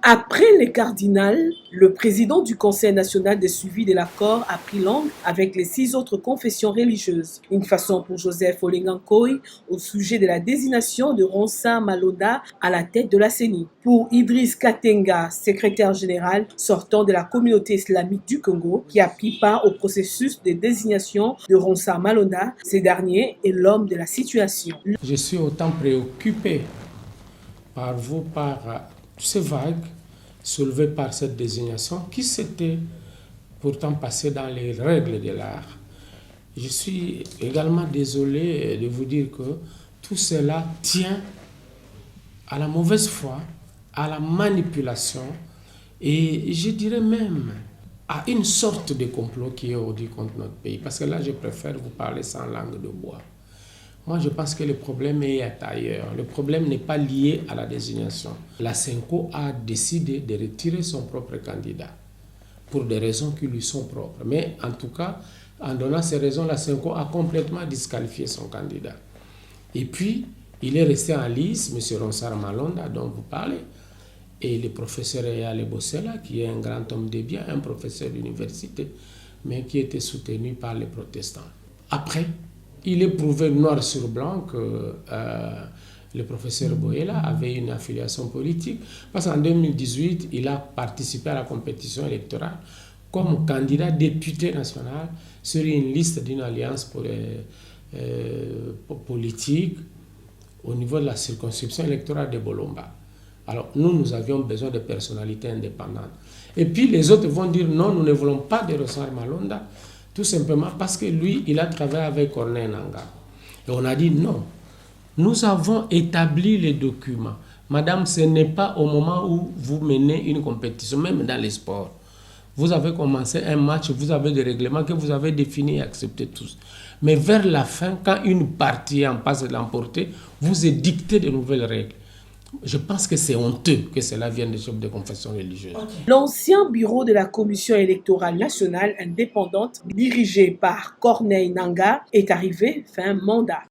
Après les cardinals, le président du Conseil national de suivi de l'accord a pris langue avec les 6 autres confessions religieuses. Une façon pour Joseph Olengankoy au sujet de la désignation de Ronsa Malonda à la tête de la CENI. Pour Idriss Katenga, secrétaire général sortant de la communauté islamique du Congo, qui a pris part au processus de désignation de Ronsa Malonda, ce dernier est l'homme de la situation. Je suis autant préoccupé par vous, par ces vagues soulevées par cette désignation qui s'était pourtant passée dans les règles de l'art. Je suis également désolé de vous dire que tout cela tient à la mauvaise foi, à la manipulation et je dirais même à une sorte de complot qui est aujourd'hui contre notre pays. Parce que là, je préfère vous parler sans langue de bois. Moi, je pense que le problème est ailleurs. Le problème n'est pas lié à la désignation. La CENCO a décidé de retirer son propre candidat pour des raisons qui lui sont propres. Mais en tout cas, en donnant ces raisons, la CENCO a complètement disqualifié son candidat. Et puis, il est resté en lice, M. Ronsard Malonda, dont vous parlez, et le professeur Eyale Bossela, qui est un grand homme de bien, un professeur d'université, mais qui était soutenu par les protestants. Après, il est prouvé noir sur blanc que le professeur Boyela avait une affiliation politique, parce qu'en 2018, il a participé à la compétition électorale comme candidat député national sur une liste d'une alliance politique au niveau de la circonscription électorale de Bolomba. Alors nous avions besoin de personnalités indépendantes. Et puis les autres vont dire non, nous ne voulons pas de Ronsard Malonda, tout simplement parce que lui, il a travaillé avec Corneille Nangaa. Et on a dit non. Nous avons établi les documents. Madame, ce n'est pas au moment où vous menez une compétition, même dans les sports. Vous avez commencé un match, vous avez des règlements que vous avez définis et acceptés tous. Mais vers la fin, quand une partie est en passe de l'emporter, vous édictez de nouvelles règles. Je pense que c'est honteux que cela vienne des chefs de confession religieuse. L'ancien bureau de la Commission électorale nationale indépendante, dirigé par Corneille Nangaa, est arrivé fin mandat.